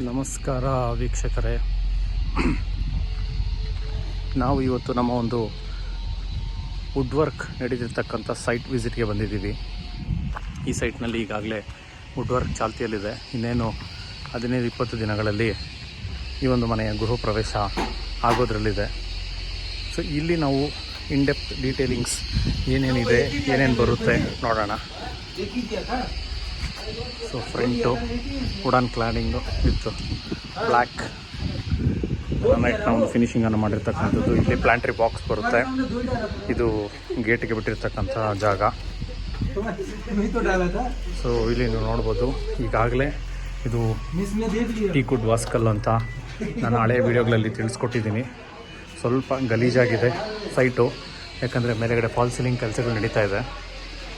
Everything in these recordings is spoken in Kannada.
ನಮಸ್ಕಾರ ವೀಕ್ಷಕರೇ, ನಾವು ಇವತ್ತು ನಮ್ಮ ಒಂದು ವುಡ್ ವರ್ಕ್ ನಡೀತಿರ್ತಕ್ಕಂಥ ಸೈಟ್ ವಿಸಿಟ್ಗೆ ಬಂದಿದ್ದೀವಿ. ಈ ಸೈಟ್ನಲ್ಲಿ ಈಗಾಗಲೇ ವುಡ್ ವರ್ಕ್ ಚಾಲ್ತಿಯಲ್ಲಿದೆ. ಇನ್ನೇನು 15-20 ದಿನಗಳಲ್ಲಿ ಈ ಒಂದು ಮನೆಯ ಗೃಹ ಪ್ರವೇಶ ಆಗೋದ್ರಲ್ಲಿದೆ. ಸೊ ಇಲ್ಲಿ ನಾವು ಇನ್ಡೆಪ್ತ್ ಡೀಟೇಲಿಂಗ್ಸ್ ಏನೇನಿದೆ, ಏನೇನು ಬರುತ್ತೆ ನೋಡೋಣ. So front wooden cladding with black ಗ್ರಾನೈಟ್ನ ಒಂದು ಫಿನಿಷಿಂಗನ್ನು ಮಾಡಿರ್ತಕ್ಕಂಥದ್ದು. ಇಲ್ಲಿ ಪ್ಲಾಂಟ್ರಿ ಬಾಕ್ಸ್ ಬರುತ್ತೆ. ಇದು ಗೇಟಿಗೆ ಬಿಟ್ಟಿರ್ತಕ್ಕಂಥ ಜಾಗ. ಸೊ ಇಲ್ಲಿ ನೀವು ನೋಡ್ಬೋದು, ಈಗಾಗಲೇ ಇದು ಟೀಕುಡ್ ವಾಸ್ಕಲ್ ಅಂತ ನಾನು ಹಳೆಯ ವೀಡಿಯೋಗಳಲ್ಲಿ ತಿಳಿಸ್ಕೊಟ್ಟಿದ್ದೀನಿ. ಸ್ವಲ್ಪ ಗಲೀಜಾಗಿದೆ ಸೈಟು, ಯಾಕಂದರೆ ಮೇಲೆಗಡೆ ಫಾಲ್ ಸೀಲಿಂಗ್ ಕೆಲಸಗಳು ನಡೀತಾ ಇದೆ.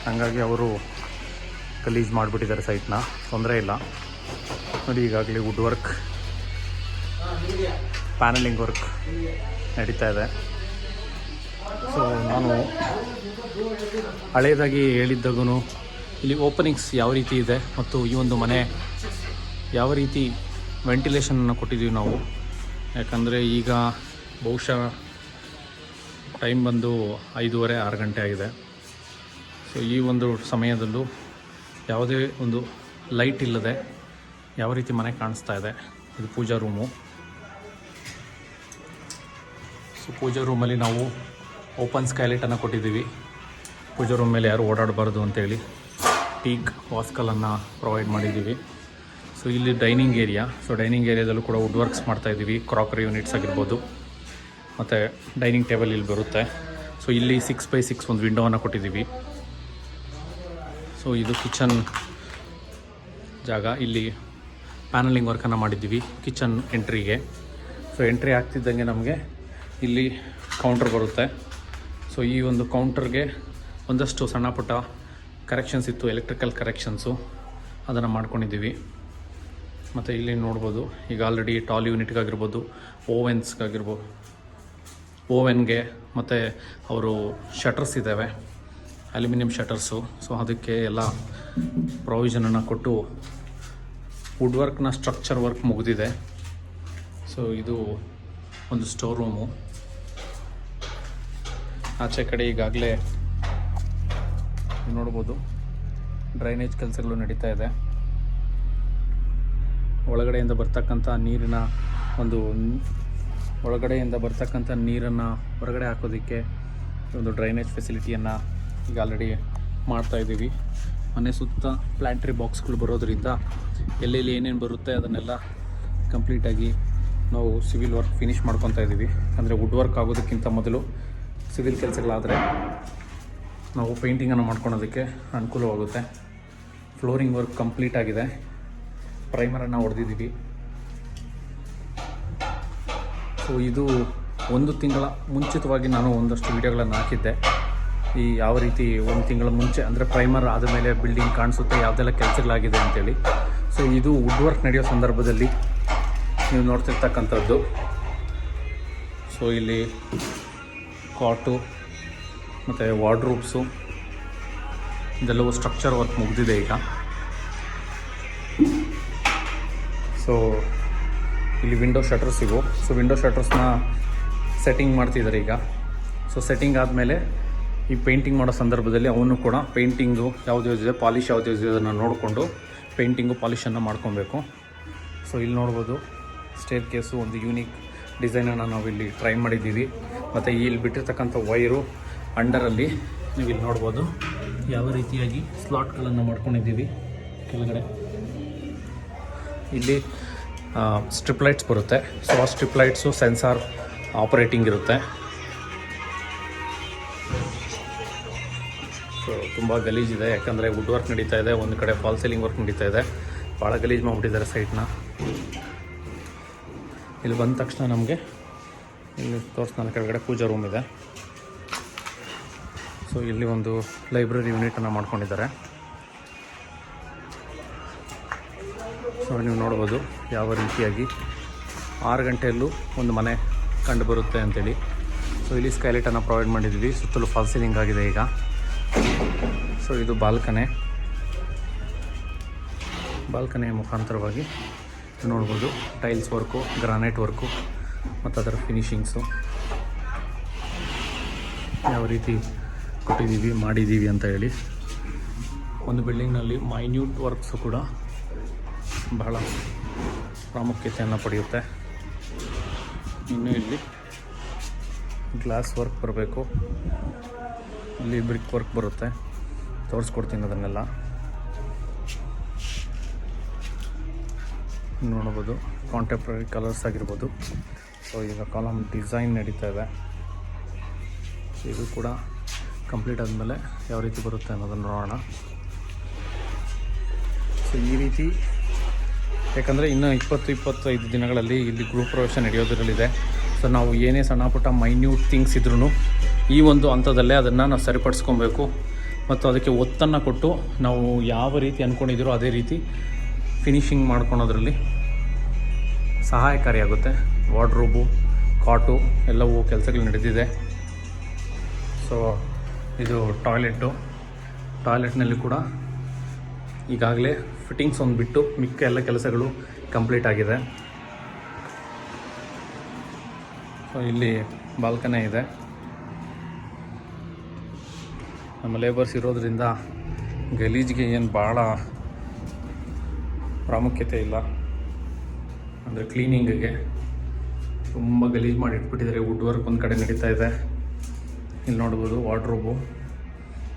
ಹಾಗಾಗಿ ಅವರು ಗಲೀಜು ಮಾಡಿಬಿಟ್ಟಿದ್ದಾರೆ ಸೈಟ್ನ. ತೊಂದರೆ ಇಲ್ಲ ನೋಡಿ, ಈಗಾಗಲೇ ವುಡ್ ವರ್ಕ್, ಪ್ಯಾನಲಿಂಗ್ ವರ್ಕ್ ನಡೀತಾ ಇದೆ. ಸೊ ನಾನು ಹಳೇದಾಗಿ ಹೇಳಿದ್ದಾಗೂ ಇಲ್ಲಿ ಓಪನಿಂಗ್ಸ್ ಯಾವ ರೀತಿ ಇದೆ ಮತ್ತು ಈ ಒಂದು ಮನೆ ಯಾವ ರೀತಿ ವೆಂಟಿಲೇಷನನ್ನು ಕೊಟ್ಟಿದ್ದೀವಿ ನಾವು. ಯಾಕಂದರೆ ಈಗ ಬಹುಶಃ ಟೈಮ್ ಬಂದು 5:30-6 ಗಂಟೆ ಆಗಿದೆ. ಸೊ ಈ ಒಂದು ಸಮಯದಲ್ಲೂ ಯಾವುದೇ ಒಂದು ಲೈಟ್ ಇಲ್ಲದೆ ಯಾವ ರೀತಿ ಮನೆ ಕಾಣಿಸ್ತಾ ಇದೆ. ಇದು ಪೂಜಾ ರೂಮು. ಸೊ ಪೂಜಾ ರೂಮಲ್ಲಿ ನಾವು ಓಪನ್ ಸ್ಕೈಲೈಟನ್ನು ಕೊಟ್ಟಿದ್ದೀವಿ. ಪೂಜಾ ರೂಮ್ ಮೇಲೆ ಯಾರು ಓಡಾಡಬಾರ್ದು ಅಂತೇಳಿ ಟೀಕ್ ವಾಸ್ಕಲನ್ನು ಪ್ರೊವೈಡ್ ಮಾಡಿದ್ದೀವಿ. ಸೊ ಇಲ್ಲಿ ಡೈನಿಂಗ್ ಏರಿಯಾ. ಸೊ ಡೈನಿಂಗ್ ಏರಿಯಾದಲ್ಲೂ ಕೂಡ ವುಡ್ ವರ್ಕ್ಸ್ ಮಾಡ್ತಾಯಿದ್ದೀವಿ. ಕ್ರಾಕರಿ ಯೂನಿಟ್ಸ್ ಆಗಿರ್ಬೋದು, ಮತ್ತು ಡೈನಿಂಗ್ ಟೇಬಲ್ ಇಲ್ಲಿ ಬರುತ್ತೆ. ಸೊ ಇಲ್ಲಿ 6x6 ಒಂದು ವಿಂಡೋವನ್ನು ಕೊಟ್ಟಿದ್ದೀವಿ. ಸೊ ಇದು ಕಿಚನ್ ಜಾಗ. ಇಲ್ಲಿ ಪ್ಯಾನಲಿಂಗ್ ವರ್ಕನ್ನು ಮಾಡಿದ್ದೀವಿ ಕಿಚನ್ ಎಂಟ್ರಿಗೆ. ಸೊ ಎಂಟ್ರಿ ಆಗ್ತಿದ್ದಂಗೆ ನಮಗೆ ಇಲ್ಲಿ ಕೌಂಟರ್ ಬರುತ್ತೆ. ಸೊ ಈ ಒಂದು ಕೌಂಟರ್ಗೆ ಒಂದಷ್ಟು ಸಣ್ಣ ಪುಟ್ಟ ಕರೆಕ್ಷನ್ಸ್ ಇತ್ತು, ಎಲೆಕ್ಟ್ರಿಕಲ್ ಕರೆಕ್ಷನ್ಸು, ಅದನ್ನು ಮಾಡ್ಕೊಂಡಿದ್ದೀವಿ. ಮತ್ತು ಇಲ್ಲಿ ನೋಡ್ಬೋದು, ಈಗ ಆಲ್ರೆಡಿ ಟಾಲ್ ಯೂನಿಟ್ಗಾಗಿರ್ಬೋದು, ಓವೆನ್ಸ್ಗಾಗಿರ್ಬೋದು, ಓವೆನ್ಗೆ ಮತ್ತು ಅವರು ಶಟರ್ಸ್ ಇದ್ದಾವೆ, ಅಲ್ಯೂಮಿನಿಯಂ ಶಟರ್ಸು. ಸೊ ಅದಕ್ಕೆ ಎಲ್ಲ ಪ್ರೊವಿಷನನ್ನು ಕೊಟ್ಟು ವುಡ್ ವರ್ಕ್ನ ಸ್ಟ್ರಕ್ಚರ್ ವರ್ಕ್ ಮುಗಿದಿದೆ. ಸೊ ಇದು ಒಂದು ಸ್ಟೋರ್ ರೂಮು. ಆಚೆ ಕಡೆ ಈಗಾಗಲೇ ನೋಡ್ಬೋದು ಡ್ರೈನೇಜ್ ಕೆಲಸಗಳು ನಡೀತಾ ಇದೆ. ಒಳಗಡೆಯಿಂದ ಬರ್ತಕ್ಕಂಥ ನೀರನ್ನು ಹೊರಗಡೆ ಹಾಕೋದಕ್ಕೆ ಒಂದು ಡ್ರೈನೇಜ್ ಫೆಸಿಲಿಟಿಯನ್ನು ಈಗ ಆಲ್ರೆಡಿ ಮಾಡ್ತಾಯಿದ್ದೀವಿ. ಮನೆ ಸುತ್ತ ಪ್ಲಾಂಟ್ರಿ ಬಾಕ್ಸ್ಗಳು ಬರೋದರಿಂದ ಎಲ್ಲೆಲ್ಲಿ ಏನೇನು ಬರುತ್ತೆ ಅದನ್ನೆಲ್ಲ ಕಂಪ್ಲೀಟಾಗಿ ನಾವು ಸಿವಿಲ್ ವರ್ಕ್ ಫಿನಿಷ್ ಮಾಡ್ಕೊತಾ ಇದ್ದೀವಿ. ಅಂದರೆ ವುಡ್ ವರ್ಕ್ ಆಗೋದಕ್ಕಿಂತ ಮೊದಲು ಸಿವಿಲ್ ಕೆಲಸಗಳಾದರೆ ನಾವು ಪೇಂಟಿಂಗನ್ನು ಮಾಡ್ಕೊಳೋದಕ್ಕೆ ಅನುಕೂಲವಾಗುತ್ತೆ. ಫ್ಲೋರಿಂಗ್ ವರ್ಕ್ ಕಂಪ್ಲೀಟ್ ಆಗಿದೆ. ಪ್ರೈಮರನ್ನು ಹೊಡೆದಿದ್ದೀವಿ. ಸೊ ಇದು 1 ತಿಂಗಳ ಮುಂಚಿತವಾಗಿ ನಾನು ಒಂದಷ್ಟು ವೀಡಿಯೋಗಳನ್ನು ಹಾಕಿದ್ದೆ. ಈ ಯಾವ ರೀತಿ 1 ತಿಂಗಳ ಮುಂಚೆ, ಅಂದರೆ ಪ್ರೈಮರ್ ಆದ ಮೇಲೆ ಬಿಲ್ಡಿಂಗ್ ಕಾಣಿಸುತ್ತೆ, ಯಾವುದೆಲ್ಲ ಕೆಲಸಗಳಾಗಿದೆ ಅಂತೇಳಿ. ಸೊ ಇದು ವುಡ್ ವರ್ಕ್ ನಡೆಯೋ ಸಂದರ್ಭದಲ್ಲಿ ನೀವು ನೋಡ್ತಿರ್ತಕ್ಕಂಥದ್ದು. ಸೊ ಇಲ್ಲಿ ಕಾಟು ಮತ್ತು ವಾರ್ಡ್ರೂಬ್ಸು ಇದೆಲ್ಲವೂ ಸ್ಟ್ರಕ್ಚರ್ ವರ್ಕ್ ಮುಗಿದಿದೆ ಈಗ. ಸೊ ಇಲ್ಲಿ ವಿಂಡೋ ಶಟರ್ಸ್ ಇವು. ಸೊ ವಿಂಡೋ ಶಟರ್ಸ್ನ ಸೆಟ್ಟಿಂಗ್ ಮಾಡ್ತಿದ್ದಾರೆ ಈಗ. ಸೊ ಸೆಟ್ಟಿಂಗ್ ಆದಮೇಲೆ ಈ ಪೇಂಟಿಂಗ್ ಮಾಡೋ ಸಂದರ್ಭದಲ್ಲಿ ಅವನು ಕೂಡ ಪೇಂಟಿಂಗು ಯಾವುದಿದೆ, ಪಾಲಿಷ್ ಯಾವುದಿದೆ ಅದನ್ನು ನೋಡಿಕೊಂಡು ಪೇಂಟಿಂಗು ಪಾಲಿಷನ್ನು ಮಾಡ್ಕೊಬೇಕು. ಸೊ ಇಲ್ಲಿ ನೋಡ್ಬೋದು ಸ್ಟೇರ್ ಕೇಸು ಒಂದು ಯೂನಿಕ್ ಡಿಸೈನನ್ನು ನಾವು ಇಲ್ಲಿ ಟ್ರೈ ಮಾಡಿದ್ದೀವಿ. ಮತ್ತು ಇಲ್ಲಿ ಬಿಟ್ಟಿರ್ತಕ್ಕಂಥ ವೈರು ಅಂಡರಲ್ಲಿ ನೀವು ಇಲ್ಲಿ ನೋಡ್ಬೋದು ಯಾವ ರೀತಿಯಾಗಿ ಸ್ಲಾಟ್ಗಳನ್ನು ಮಾಡ್ಕೊಂಡಿದ್ದೀವಿ. ಕೆಳಗಡೆ ಇಲ್ಲಿ ಸ್ಟ್ರಿಪ್ ಲೈಟ್ಸ್ ಬರುತ್ತೆ. ಸೊ ಆ ಸ್ಟ್ರಿಪ್ ಲೈಟ್ಸು ಸೆನ್ಸಾರ್ ಆಪರೇಟಿಂಗ್ ಇರುತ್ತೆ. ಸೊ ತುಂಬ ಗಲೀಜಿದೆ, ಯಾಕಂದರೆ ವುಡ್ ವರ್ಕ್ ನಡೀತಾ ಇದೆ, ಒಂದು ಕಡೆ ಫಾಲ್ ಸೀಲಿಂಗ್ ವರ್ಕ್ ನಡೀತಾ ಇದೆ. ಭಾಳ ಗಲೀಜು ಮಾಡಿಬಿಟ್ಟಿದ್ದಾರೆ ಸೈಟ್ನ. ಇಲ್ಲಿ ಬಂದ ತಕ್ಷಣ ನಮಗೆ ಇಲ್ಲಿ ತೋರಿಸ್ತಾನೆ ಕೆಳಗಡೆ ಪೂಜಾ ರೂಮ್ ಇದೆ. ಸೊ ಇಲ್ಲಿ ಒಂದು ಲೈಬ್ರರಿ ಯೂನಿಟನ್ನು ಮಾಡ್ಕೊಂಡಿದ್ದಾರೆ. ಸೊ ನೀವು ನೋಡ್ಬೋದು ಯಾವ ರೀತಿಯಾಗಿ 6 ಗಂಟೆಯಲ್ಲೂ ಒಂದು ಮನೆ ಕಂಡು ಬರುತ್ತೆ ಅಂತೇಳಿ. ಸೊ ಇಲ್ಲಿ ಸ್ಕೈಲೈಟನ್ನು ಪ್ರೊವೈಡ್ ಮಾಡಿದ್ದೀವಿ. ಸುತ್ತಲೂ ಫಾಲ್ ಸೀಲಿಂಗ್ ಆಗಿದೆ ಈಗ. ಸೊ ಇದು ಬಾಲ್ಕನಿಯ ಮುಖಾಂತರವಾಗಿ ನೋಡ್ಬೋದು ಟೈಲ್ಸ್ ವರ್ಕು, ಗ್ರಾನೈಟ್ ವರ್ಕು ಮತ್ತು ಅದರ ಫಿನಿಶಿಂಗ್ಸು ಯಾವ ರೀತಿ ಕೊಟ್ಟಿದ್ದೀವಿ ಮಾಡಿದ್ದೀವಿ ಅಂತ ಹೇಳಿ. ಒಂದು ಬಿಲ್ಡಿಂಗ್ನಲ್ಲಿ ಮೈನ್ಯೂಟ್ ವರ್ಕ್ಸು ಕೂಡ ಬಹಳ ಪ್ರಾಮುಖ್ಯತೆಯನ್ನು ಪಡೆಯುತ್ತೆ. ಇನ್ನು ಇಲ್ಲಿ ಗ್ಲಾಸ್ ವರ್ಕ್ ಬರಬೇಕು, ಇಲ್ಲಿ ಬ್ರಿಕ್ ವರ್ಕ್ ಬರುತ್ತೆ, ತೋರಿಸ್ಕೊಡ್ತೀನಿ ಅದನ್ನೆಲ್ಲ ನೋಡ್ಬೋದು. ಕಾಂಟೆಂಪ್ರರಿ ಕಲರ್ಸ್ ಆಗಿರ್ಬೋದು. ಸೊ ಈಗ ಕಾಲಮ್ ಡಿಸೈನ್ ನಡೀತಾ ಇದೆ. ಇದು ಕೂಡ ಕಂಪ್ಲೀಟ್ ಆದಮೇಲೆ ಯಾವ ರೀತಿ ಬರುತ್ತೆ ಅನ್ನೋದನ್ನು ನೋಡೋಣ. ಸೊ ಈ ರೀತಿ, ಯಾಕಂದರೆ ಇನ್ನು 20-25 ದಿನಗಳಲ್ಲಿ ಇಲ್ಲಿ ಗೃಹ ಪ್ರವೇಶ ನಡೆಯೋದರಲ್ಲಿದೆ. ಸೊ ನಾವು ಏನೇ ಸಣ್ಣ ಪುಟ್ಟ ಮೈನ್ಯೂಟ್ ಥಿಂಗ್ಸ್ ಇದ್ರೂ ಈ ಒಂದು ಹಂತದಲ್ಲೇ ಅದನ್ನು ನಾವು ಸರಿಪಡಿಸ್ಕೊಬೇಕು ಮತ್ತು ಅದಕ್ಕೆ ಒತ್ತನ್ನು ಕೊಟ್ಟು ನಾವು ಯಾವ ರೀತಿ ಅಂದ್ಕೊಂಡಿದ್ದೀರೋ ಅದೇ ರೀತಿ ಫಿನಿಶಿಂಗ್ ಮಾಡ್ಕೊಳೋದ್ರಲ್ಲಿ ಸಹಾಯಕಾರಿಯಾಗುತ್ತೆ. ವಾರ್ಡ್ರೋಬು, ಕಾಟು ಎಲ್ಲವೂ ಕೆಲಸಗಳು ನಡೆದಿದೆ. ಸೊ ಇದು ಟಾಯ್ಲೆಟ್ನಲ್ಲಿ ಕೂಡ ಈಗಾಗಲೇ ಫಿಟ್ಟಿಂಗ್ಸ್ ಒಂದು ಬಿಟ್ಟು ಮಿಕ್ಕ ಎಲ್ಲ ಕೆಲಸಗಳು ಕಂಪ್ಲೀಟ್ ಆಗಿದೆ. ಸೊ ಇಲ್ಲಿ ಬಾಲ್ಕನಿ ಇದೆ. ನಮ್ಮ ಲೇಬರ್ಸ್ ಇರೋದರಿಂದ ಗಲೀಜಿಗೆ ಏನು ಭಾಳ ಪ್ರಾಮುಖ್ಯತೆ ಇಲ್ಲ. ಅಂದರೆ ಕ್ಲೀನಿಂಗಿಗೆ ತುಂಬ ಗಲೀಜು ಮಾಡಿ ಇಟ್ಬಿಟ್ಟಿದ್ದಾರೆ. ವುಡ್ ವರ್ಕ್ ಒಂದು ಕಡೆ ನಡೀತಾ ಇದೆ. ಇಲ್ಲಿ ನೋಡ್ಬೋದು ವಾರ್ಡ್ರೋಬು.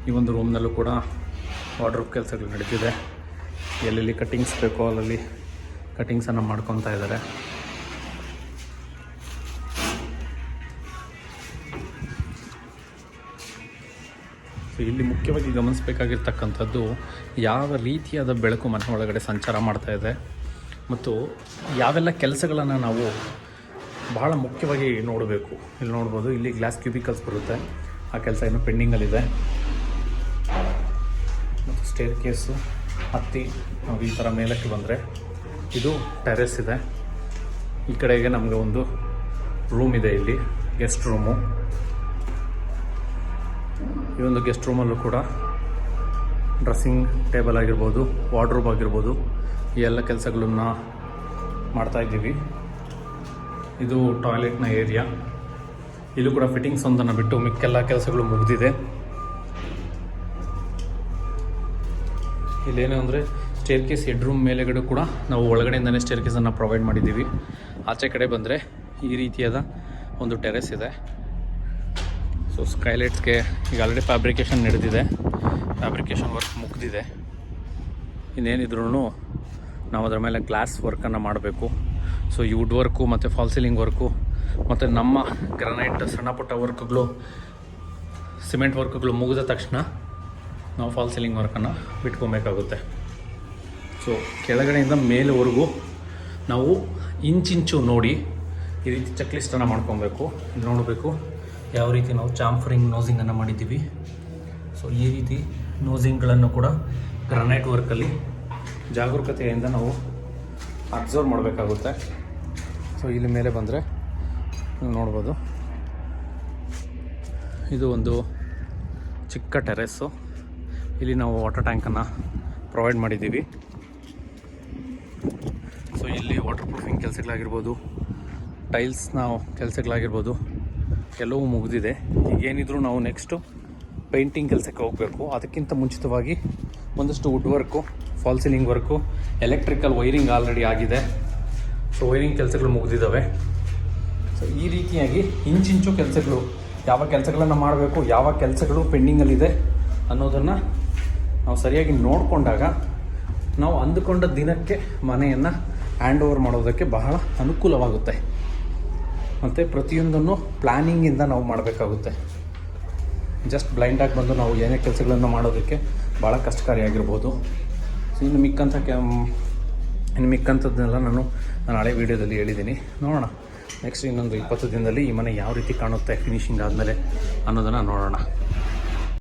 ಈ ಒಂದು ರೂಮ್ನಲ್ಲೂ ಕೂಡ ವಾರ್ಡ್ರೋಬ್ ಕೆಲಸಗಳು ನಡೀತಿದೆ. ಎಲ್ಲೆಲ್ಲಿ ಕಟ್ಟಿಂಗ್ಸ್ ಬೇಕೋ ಅಲ್ಲಲ್ಲಿ ಕಟ್ಟಿಂಗ್ಸನ್ನು ಮಾಡ್ಕೊತಾ ಇದ್ದಾರೆ. ಸೊ ಇಲ್ಲಿ ಮುಖ್ಯವಾಗಿ ಗಮನಿಸಬೇಕಾಗಿರ್ತಕ್ಕಂಥದ್ದು ಯಾವ ರೀತಿಯಾದ ಬೆಳಕು ಮನೆ ಒಳಗಡೆ ಸಂಚಾರ ಮಾಡ್ತಾ ಇದೆ ಮತ್ತು ಯಾವೆಲ್ಲ ಕೆಲಸಗಳನ್ನು ನಾವು ಬಹಳ ಮುಖ್ಯವಾಗಿ ನೋಡಬೇಕು. ಇಲ್ಲಿ ನೋಡ್ಬೋದು, ಇಲ್ಲಿ ಗ್ಲಾಸ್ ಕ್ಯೂಬಿಕಲ್ಸ್ ಬರುತ್ತೆ, ಆ ಕೆಲಸ ಇನ್ನೂ ಪೆಂಡಿಂಗಲ್ಲಿದೆ. ಮತ್ತು ಸ್ಟೇರ್ ಕೇಸು ಹತ್ತಿ ನಾವು ಈ ಥರ ಮೇಲಕ್ಕೆ ಬಂದರೆ ಇದು ಟೆರೆಸ್ ಇದೆ. ಈ ಕಡೆಗೆ ನಮಗೆ ಒಂದು ರೂಮ್ ಇದೆ, ಇಲ್ಲಿ ಗೆಸ್ಟ್ ರೂಮು. ಈ ಒಂದು ಗೆಸ್ಟ್ ರೂಮಲ್ಲೂ ಕೂಡ ಡ್ರೆಸ್ಸಿಂಗ್ ಟೇಬಲ್ ಆಗಿರ್ಬೋದು, ವಾರ್ಡ್ರೋಬ್ ಆಗಿರ್ಬೋದು, ಈ ಎಲ್ಲ ಕೆಲಸಗಳನ್ನು ಮಾಡ್ತಾಯಿದ್ದೀವಿ. ಇದು ಟಾಯ್ಲೆಟ್ನ ಏರಿಯಾ. ಇಲ್ಲೂ ಕೂಡ ಫಿಟ್ಟಿಂಗ್ಸ್ ಒಂದನ್ನು ಬಿಟ್ಟು ಮಿಕ್ಕೆಲ್ಲ ಕೆಲಸಗಳು ಮುಗಿದಿದೆ. ಇಲ್ಲೇನು ಅಂದರೆ ಸ್ಟೇರ್ ಕೇಸ್ ಹೆಡ್ ರೂಮ್ ಮೇಲೆಗಡೆ ಕೂಡ ನಾವು ಒಳಗಡೆಯಿಂದನೇ ಸ್ಟೇರ್ ಕೇಸನ್ನು ಪ್ರೊವೈಡ್ ಮಾಡಿದ್ದೀವಿ. ಆಚೆ ಕಡೆ ಬಂದರೆ ಈ ರೀತಿಯಾದ ಒಂದು ಟೆರೆಸ್ ಇದೆ. ಸೊ ಸ್ಕೈಲೈಟ್ಸ್ಗೆ ಈಗ ಆಲ್ರೆಡಿ ಫ್ಯಾಬ್ರಿಕೇಷನ್ ನಡೆದಿದೆ, ಫ್ಯಾಬ್ರಿಕೇಷನ್ ವರ್ಕ್ ಮುಗಿದಿದೆ. ಇನ್ನೇನಿದ್ರೂ ನಾವು ಅದರ ಮೇಲೆ ಗ್ಲಾಸ್ ವರ್ಕನ್ನು ಮಾಡಬೇಕು. ಸೊ ಈ ವುಡ್ ವರ್ಕು ಮತ್ತು ಫಾಲ್ ಸೀಲಿಂಗ್ ವರ್ಕು ಮತ್ತು ನಮ್ಮ ಗ್ರಾನೈಟ್ ಸಣ್ಣ ಪುಟ್ಟ ವರ್ಕ್ಗಳು, ಸಿಮೆಂಟ್ ವರ್ಕ್ಗಳು ಮುಗಿದ ತಕ್ಷಣ ನಾವು ಫಾಲ್ ಸೀಲಿಂಗ್ ವರ್ಕನ್ನು ಬಿಟ್ಕೊಬೇಕಾಗುತ್ತೆ. ಸೊ ಕೆಳಗಡೆಯಿಂದ ಮೇಲೆವರೆಗೂ ನಾವು ಇಂಚಿಂಚು ನೋಡಿ ಈ ರೀತಿ ಚೆಕ್ ಲಿಸ್ಟನ್ನು ಮಾಡ್ಕೊಬೇಕು. ಇಲ್ಲಿ ನೋಡಬೇಕು ಯಾವ ರೀತಿ ನಾವು ಚಾಂಫರಿಂಗ್ ನೋಸಿಂಗನ್ನು ಮಾಡಿದ್ದೀವಿ. ಸೊ ಈ ರೀತಿ ನೋಸಿಂಗ್ಗಳನ್ನು ಕೂಡ ಗ್ರಾನೈಟ್ ವರ್ಕಲ್ಲಿ ಜಾಗರೂಕತೆಯಿಂದ ನಾವು ಅಬ್ಸರ್ವ್ ಮಾಡಬೇಕಾಗುತ್ತೆ. ಸೊ ಇಲ್ಲಿ ಮೇಲೆ ಬಂದರೆ ನೋಡ್ಬೋದು, ಇದು ಒಂದು ಚಿಕ್ಕ ಟೆರೆಸ್ಸು. ಇಲ್ಲಿ ನಾವು ವಾಟರ್ ಟ್ಯಾಂಕನ್ನು ಪ್ರೊವೈಡ್ ಮಾಡಿದ್ದೀವಿ. ಸೊ ಇಲ್ಲಿ ವಾಟರ್ ಪ್ರೂಫಿಂಗ್ ಕೆಲಸಗಳಾಗಿರ್ಬೋದು, ಟೈಲ್ಸ್ನ ಕೆಲಸಗಳಾಗಿರ್ಬೋದು ಎಲ್ಲವೂ ಮುಗಿದಿದೆ. ಈಗೇನಿದ್ರು ನಾವು ನೆಕ್ಸ್ಟು ಪೇಂಟಿಂಗ್ ಕೆಲಸಕ್ಕೆ ಹೋಗಬೇಕು. ಅದಕ್ಕಿಂತ ಮುಂಚಿತವಾಗಿ ಒಂದಷ್ಟು wood work, fall ceiling work, electrical wiring already ಆಗಿದೆ. ಸೊ ವೈರಿಂಗ್ ಕೆಲಸಗಳು ಮುಗಿದಿದ್ದಾವೆ. ಸೊ ಈ ರೀತಿಯಾಗಿ ಇಂಚಿಂಚು ಕೆಲಸಗಳು, ಯಾವ ಕೆಲಸಗಳನ್ನು ಮಾಡಬೇಕು, ಯಾವ ಕೆಲಸಗಳು ಪೆಂಡಿಂಗಲ್ಲಿದೆ ಅನ್ನೋದನ್ನು ನಾವು ಸರಿಯಾಗಿ ನೋಡಿಕೊಂಡಾಗ ನಾವು ಅಂದುಕೊಂಡ ದಿನಕ್ಕೆ ಮನೆಯನ್ನು ಹ್ಯಾಂಡ್ ಓವರ್ ಮಾಡೋದಕ್ಕೆ ಬಹಳ ಅನುಕೂಲವಾಗುತ್ತೆ. ಮತ್ತು ಪ್ರತಿಯೊಂದನ್ನು ಪ್ಲ್ಯಾನಿಂಗಿಂದ ನಾವು ಮಾಡಬೇಕಾಗುತ್ತೆ. ಜಸ್ಟ್ ಬ್ಲೈಂಡಾಗಿ ಬಂದು ನಾವು ಏನೇ ಕೆಲಸಗಳನ್ನು ಮಾಡೋದಕ್ಕೆ ಭಾಳ ಕಷ್ಟಕಾರಿಯಾಗಿರ್ಬೋದು. ಸೊ ಇನ್ನು ಮಿಕ್ಕಂಥದ್ದನ್ನೆಲ್ಲ ನಾನು ಹಳೆ ವೀಡಿಯೋದಲ್ಲಿ ಹೇಳಿದ್ದೀನಿ. ನೋಡೋಣ ನೆಕ್ಸ್ಟ್ ಇನ್ನೊಂದು 20 ದಿನದಲ್ಲಿ ಈ ಮನೆ ಯಾವ ರೀತಿ ಕಾಣುತ್ತೆ ಫಿನಿಶಿಂಗ್ ಆದಮೇಲೆ ಅನ್ನೋದನ್ನು ನೋಡೋಣ.